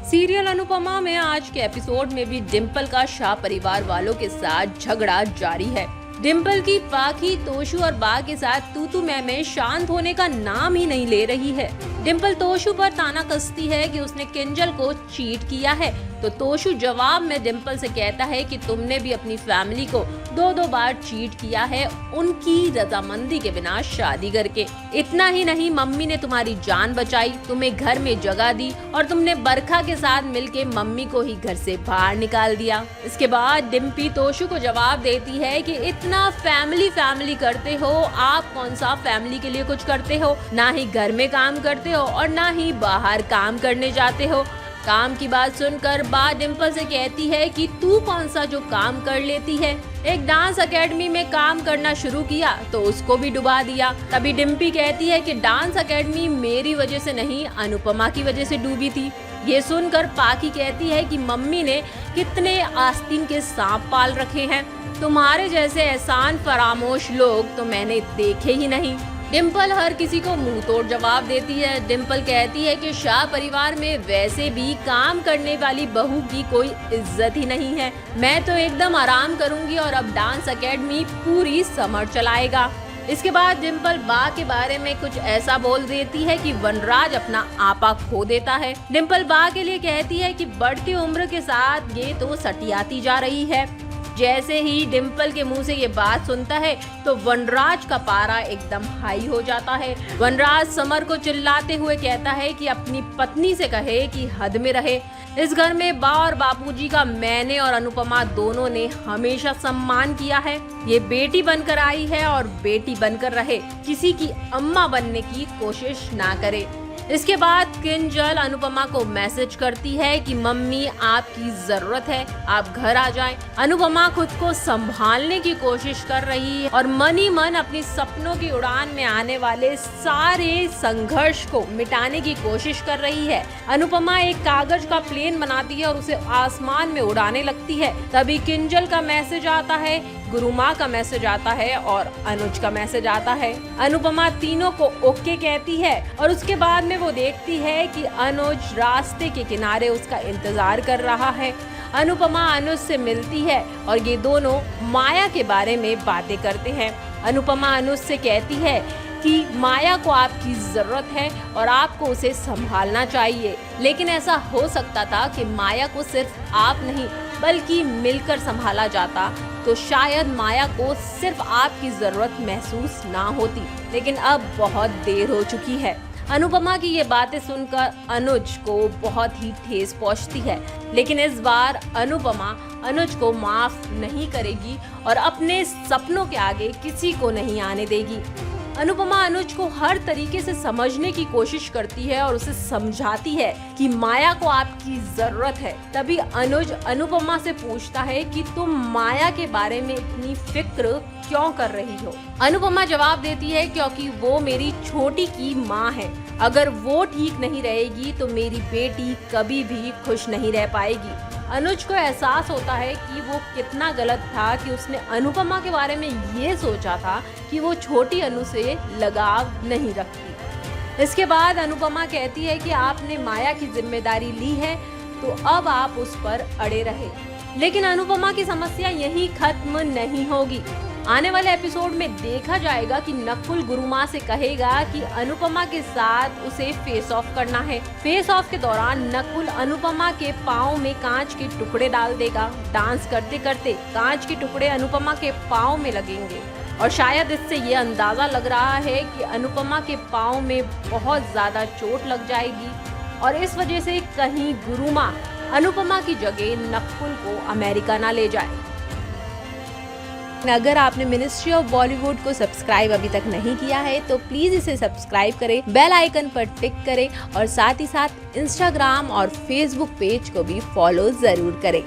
Serial Anupama में आज के एपिसोड में भी डिम्पल का शाह परिवार वालों के साथ झगड़ा जारी है। डिम्पल की पाखी तोशु और बा के साथ तू मैं शांत होने का नाम ही नहीं ले रही है। डिम्पल तोशु पर ताना कसती है कि उसने किंजल को चीट किया है, तो तोशु जवाब में डिम्पल से कहता है कि तुमने भी अपनी फैमिली को दो बार चीट किया है, उनकी रजामंदी के बिना शादी करके। इतना ही नहीं, मम्मी ने तुम्हारी जान बचाई, तुम्हें घर में जगह दी और तुमने बरखा के साथ मिलके मम्मी को ही घर से बाहर निकाल दिया। इसके बाद डिम्पी तोशु को जवाब देती है कि इतना फैमिली करते हो, आप कौन सा फैमिली के लिए कुछ करते हो? ना ही घर में काम करते हो और ना ही बाहर काम करने जाते हो। काम की बात सुनकर बा डिम्पल से कहती है कि तू कौन सा जो काम कर लेती है? एक डांस एकेडमी में काम करना शुरू किया तो उसको भी डुबा दिया। तभी डिम्पी कहती है कि डांस एकेडमी मेरी वजह से नहीं, अनुपमा की वजह से डूबी थी। ये सुनकर पाकी कहती है कि मम्मी ने कितने आस्तीन के सांप पाल रखे हैं, तुम्हारे जैसे एहसान फरामोश लोग तो मैंने देखे ही नहीं। डिम्पल हर किसी को मुंह तोड़ जवाब देती है। डिम्पल कहती है कि शाह परिवार में वैसे भी काम करने वाली बहू की कोई इज्जत ही नहीं है, मैं तो एकदम आराम करूंगी और अब डांस एकेडमी पूरी समर चलाएगा। इसके बाद डिम्पल बा के बारे में कुछ ऐसा बोल देती है कि वनराज अपना आपा खो देता है। डिम्पल बा के लिए कहती है कि बढ़ती उम्र के साथ ये तो सटियाती जा रही है। जैसे ही डिम्पल के मुंह से ये बात सुनता है तो वनराज का पारा एकदम हाई हो जाता है। वनराज समर को चिल्लाते हुए कहता है कि अपनी पत्नी से कहे कि हद में रहे। इस घर में बा और बापूजी का मैंने और अनुपमा दोनों ने हमेशा सम्मान किया है। ये बेटी बनकर आई है और बेटी बनकर रहे, किसी की अम्मा बनने की कोशिश ना करे। इसके बाद किंजल अनुपमा को मैसेज करती है कि मम्मी आपकी जरूरत है, आप घर आ जाएं। अनुपमा खुद को संभालने की कोशिश कर रही है और मन ही मन अपनी सपनों की उड़ान में आने वाले सारे संघर्ष को मिटाने की कोशिश कर रही है। अनुपमा एक कागज का प्लेन बनाती है और उसे आसमान में उड़ाने लगती है। तभी किंजल का मैसेज आता है, गुरुमा का मैसेज आता है और अनुज का मैसेज आता है। अनुपमा तीनों को ओके कहती है और उसके बाद में वो देखती है कि अनुज रास्ते के किनारे उसका इंतजार कर रहा है। अनुपमा अनुज से मिलती है और ये दोनों माया के बारे में बातें करते हैं। अनुपमा अनुज से कहती है कि माया को आपकी जरूरत है और आपको उसे संभालना चाहिए, लेकिन ऐसा हो सकता था कि माया को सिर्फ आप नहीं बल्कि मिलकर संभाला जाता तो शायद माया को सिर्फ आपकी जरूरत महसूस ना होती, लेकिन अब बहुत देर हो चुकी है। अनुपमा की ये बातें सुनकर अनुज को बहुत ही ठेस पहुंचती है, लेकिन इस बार अनुपमा अनुज को माफ नहीं करेगी और अपने सपनों के आगे किसी को नहीं आने देगी। अनुपमा अनुज को हर तरीके से समझने की कोशिश करती है और उसे समझाती है कि माया को आपकी जरूरत है। तभी अनुज अनुपमा से पूछता है कि तुम माया के बारे में इतनी फिक्र क्यों कर रही हो? अनुपमा जवाब देती है क्योंकि वो मेरी छोटी की माँ है, अगर वो ठीक नहीं रहेगी तो मेरी बेटी कभी भी खुश नहीं रह पाएगी। अनुज को एहसास होता है कि वो कितना गलत था कि उसने अनुपमा के बारे में ये सोचा था कि वो छोटी अनु से लगाव नहीं रखती। इसके बाद अनुपमा कहती है कि आपने माया की जिम्मेदारी ली है तो अब आप उस पर अड़े रहे। लेकिन अनुपमा की समस्या यहीं खत्म नहीं होगी। आने वाले एपिसोड में देखा जाएगा कि नकुल गुरुमा से कहेगा कि अनुपमा के साथ उसे फेस ऑफ करना है। फेस ऑफ के दौरान नकुल अनुपमा के पाँव में कांच के टुकड़े डाल देगा। डांस करते करते कांच के टुकड़े अनुपमा के पाँव में लगेंगे और शायद इससे ये अंदाजा लग रहा है कि अनुपमा के पाँव में बहुत ज्यादा चोट लग जाएगी और इस वजह से कहीं गुरुमा अनुपमा की जगह नकुल को अमेरिका ना ले जाए। अगर आपने मिनिस्ट्री ऑफ बॉलीवुड को सब्सक्राइब अभी तक नहीं किया है तो प्लीज इसे सब्सक्राइब करें, बेल आइकन पर टिक करें और साथ ही साथ इंस्टाग्राम और फेसबुक पेज को भी फॉलो जरूर करें।